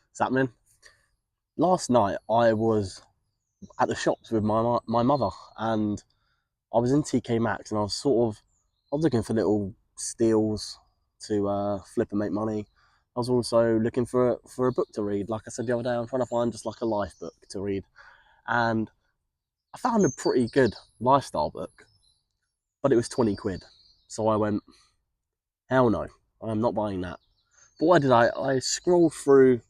What's happening? Last night I was at the shops with my mother, and I was in TK Maxx, and I was looking for little steals to flip and make money. I was also looking for a book to read. Like I said the other day, I'm trying to find just like a life book to read, and I found a pretty good lifestyle book, but it was 20 quid. So I went, hell no, I'm not buying that. But what did I scrolled through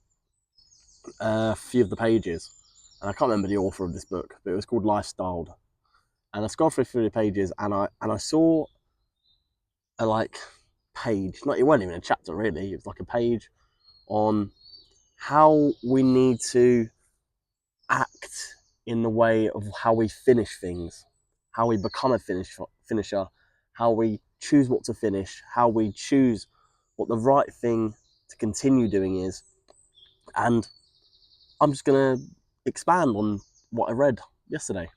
a few of the pages, and I can't remember the author of this book, but it was called Lifestyle. And I scrolled through the pages, and I saw a page. Not, it wasn't even a chapter really. It was like a page on how we need to act in the way of how we finish things, how we become a finisher, how we choose what to finish, how we choose what the right thing to continue doing is. And I'm just gonna expand on what I read yesterday.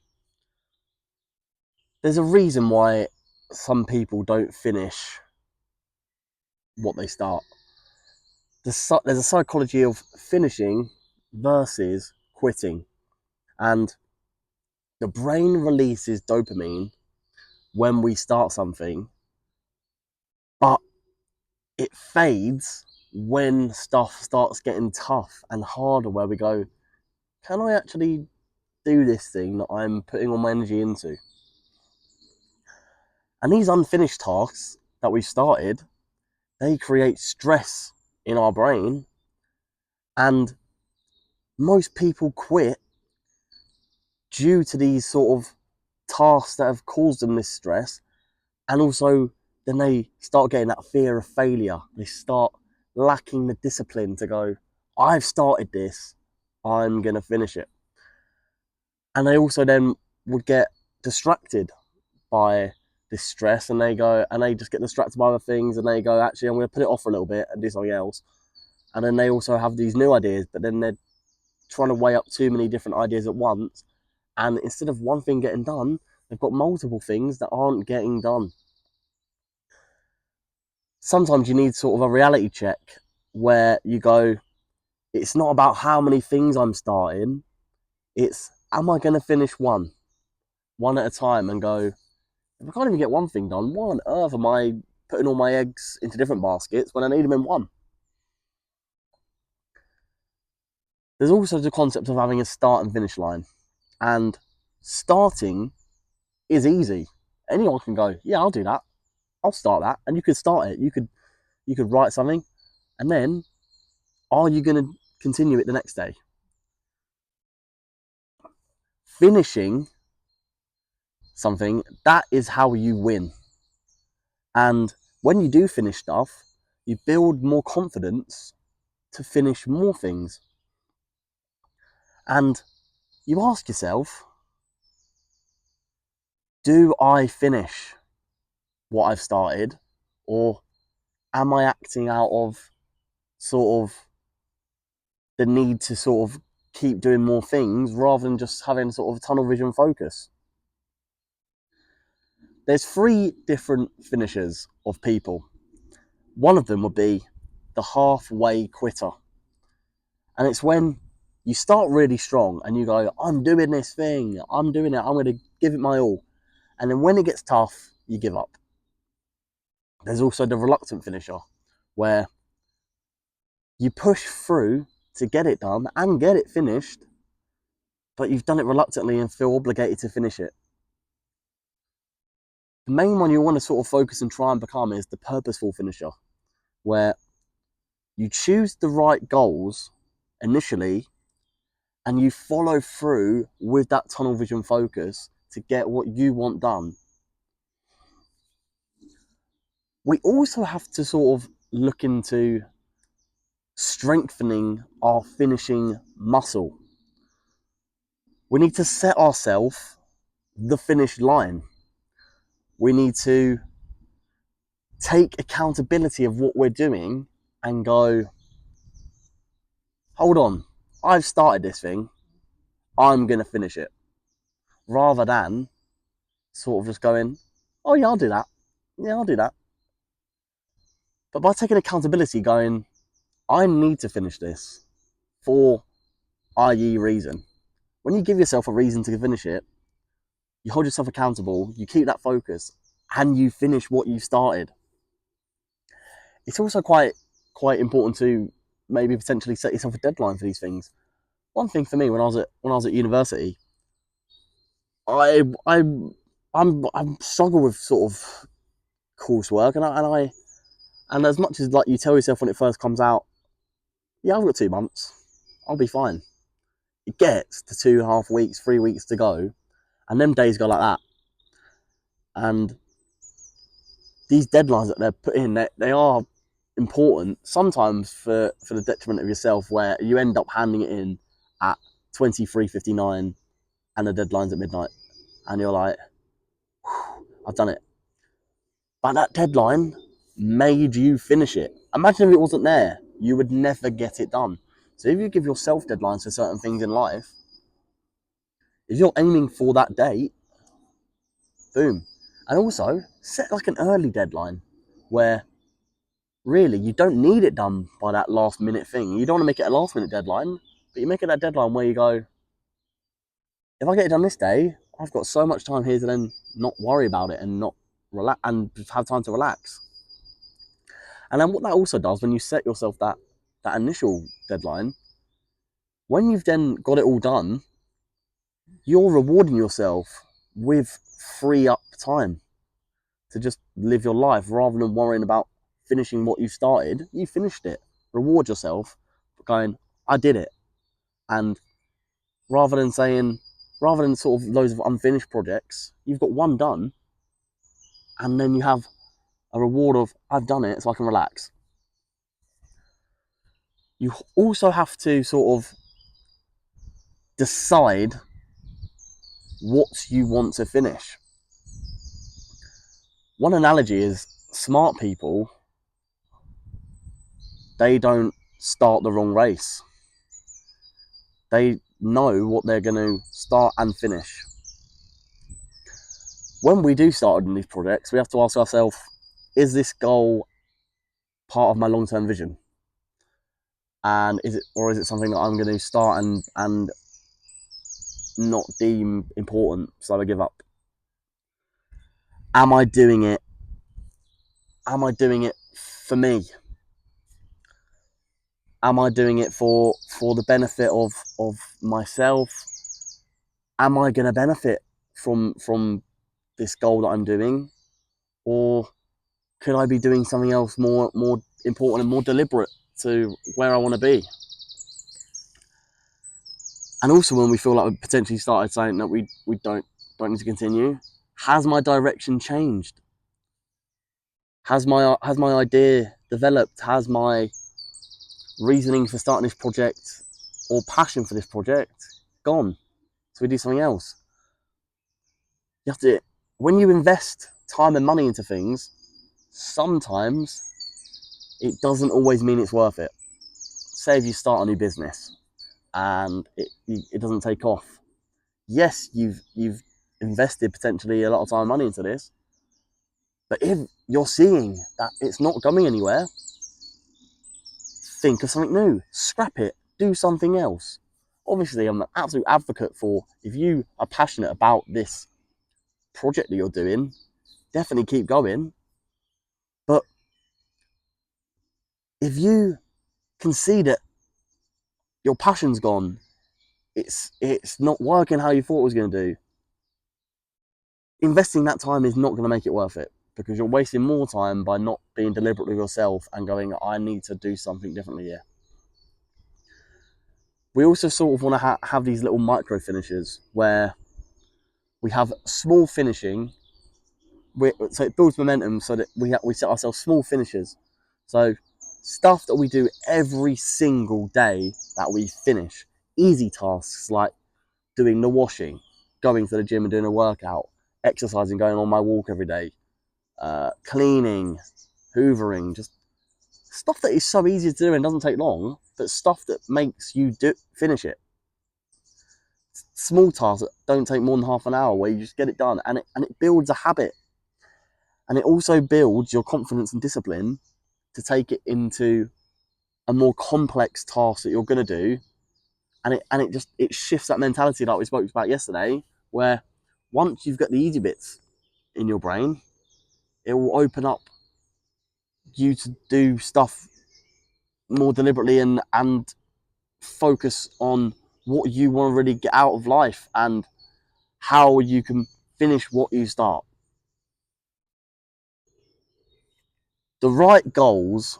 There's a reason why some people don't finish what they start. There's a psychology of finishing versus quitting. And the brain releases dopamine when we start something, but it fades when stuff starts getting tough and harder, where we go, can I actually do this thing that I'm putting all my energy into? And these unfinished tasks that we've started, they create stress in our brain, and most people quit due to these sort of tasks that have caused them this stress. And also then they start getting that fear of failure. They start lacking the discipline to go, I've started this, I'm going to finish it. And they also then would get distracted by this stress, and they just get distracted by other things, and they go, actually, I'm going to put it off for a little bit and do something else. And then they also have these new ideas, but then they're trying to weigh up too many different ideas at once. And instead of one thing getting done, they've got multiple things that aren't getting done. Sometimes you need sort of a reality check where you go, it's not about how many things I'm starting, it's, am I going to finish one at a time, and go, if I can't even get one thing done, why on earth am I putting all my eggs into different baskets when I need them in one? There's also the concept of having a start and finish line. And starting is easy. Anyone can go, yeah, I'll do that. I'll start that. And you could start it. You could write something, and then are you going to continue it the next day? Finishing something, that is how you win. And when you do finish stuff, you build more confidence to finish more things. And you ask yourself, do I finish what I've started, or am I acting out of sort of the need to sort of keep doing more things rather than just having sort of tunnel vision focus? There's 3 different finishers of people. One of them would be the halfway quitter. And it's when you start really strong and you go, I'm doing this thing, I'm doing it, I'm going to give it my all. And then when it gets tough, you give up. There's also the reluctant finisher, where you push through to get it done and get it finished, but you've done it reluctantly and feel obligated to finish it. The main one you want to sort of focus and try and become is the purposeful finisher, where you choose the right goals initially and you follow through with that tunnel vision focus to get what you want done. We also have to sort of look into strengthening our finishing muscle. We need to set ourselves the finish line. We need to take accountability of what we're doing and go, hold on, I've started this thing, I'm going to finish it. Rather than sort of just going, oh yeah, I'll do that. Yeah, I'll do that. But by taking accountability, going, I need to finish this. for i.e. reason. When you give yourself a reason to finish it, you hold yourself accountable, you keep that focus, and you finish what you started. It's also quite important to maybe potentially set yourself a deadline for these things. One thing for me when I was at university, I struggle with sort of coursework, and as much as like you tell yourself when it first comes out, yeah, I've got 2 months, I'll be fine. It gets to 2.5 weeks, 3 weeks to go, and them days go like that. And these deadlines that they're put in, they are important, sometimes for the detriment of yourself, where you end up handing it in at 23:59 and the deadline's at midnight, and you're like, I've done it. But that deadline made you finish it. Imagine if it wasn't there, you would never get it done. So if you give yourself deadlines for certain things in life, if you're aiming for that date, boom. And also set like an early deadline where really you don't need it done by that last minute thing. You don't want to make it a last minute deadline, but you make it that deadline where you go, if I get it done this day, I've got so much time here to then not worry about it and not relax and have time to relax. And then what that also does, when you set yourself that initial deadline, when you've then got it all done, you're rewarding yourself with free up time to just live your life rather than worrying about finishing what you started. You finished it. Reward yourself for going, I did it. And rather than sort of loads of unfinished projects, you've got one done, and then you have a reward of, I've done it, so I can relax. You also have to sort of decide what you want to finish. One analogy is smart people, they don't start the wrong race. They know what they're going to start and finish. When we do start on these projects, we have to ask ourselves, is this goal part of my long-term vision? And is it something that I'm going to start and not deem important, so I give up? Am I doing it for me? Am I doing it for the benefit of myself? Am I going to benefit from this goal that I'm doing? Or could I be doing something else more important and more deliberate to where I want to be? And also, when we feel like we potentially started saying that we don't need to continue, has my direction changed? Has my idea developed? Has my reasoning for starting this project or passion for this project gone? So we do something else. You have to, when you invest time and money into things, sometimes it doesn't always mean it's worth it. Say if you start a new business and it doesn't take off. Yes, you've invested potentially a lot of time and money into this, but if you're seeing that it's not going anywhere, think of something new, scrap it, do something else. Obviously, I'm an absolute advocate for, if you are passionate about this project that you're doing, definitely keep going. But if you can see that your passion's gone, it's not working how you thought it was going to do, investing that time is not going to make it worth it, because you're wasting more time by not being deliberate with yourself and going, I need to do something differently here. We also sort of want to have these little micro finishes where we have small finishing, so it builds momentum, so that we set ourselves small finishes. So stuff that we do every single day that we finish. Easy tasks like doing the washing, going to the gym and doing a workout, exercising, going on my walk every day, cleaning, hoovering, just stuff that is so easy to do and doesn't take long, but stuff that makes you finish it. Small tasks that don't take more than half an hour, where you just get it done, and it builds a habit. And it also builds your confidence and discipline to take it into a more complex task that you're going to do, and it shifts that mentality like we spoke about yesterday, where once you've got the easy bits in your brain, it will open up you to do stuff more deliberately and focus on what you want to really get out of life and how you can finish what you start. The right goals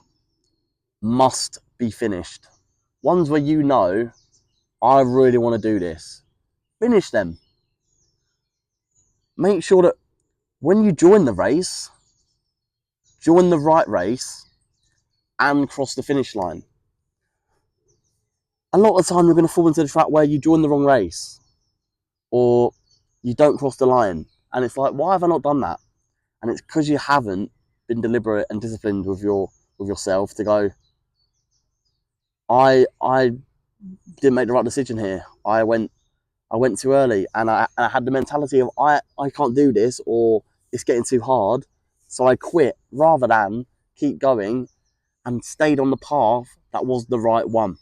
must be finished. Ones where you know, I really want to do this. Finish them. Make sure that when you join the race, join the right race and cross the finish line. A lot of the time you're going to fall into the trap where you join the wrong race or you don't cross the line. And it's like, why have I not done that? And it's because you haven't been deliberate and disciplined with yourself to go, I didn't make the right decision here. I went too early, and I had the mentality of I can't do this, or it's getting too hard, so I quit rather than keep going and stayed on the path that was the right one.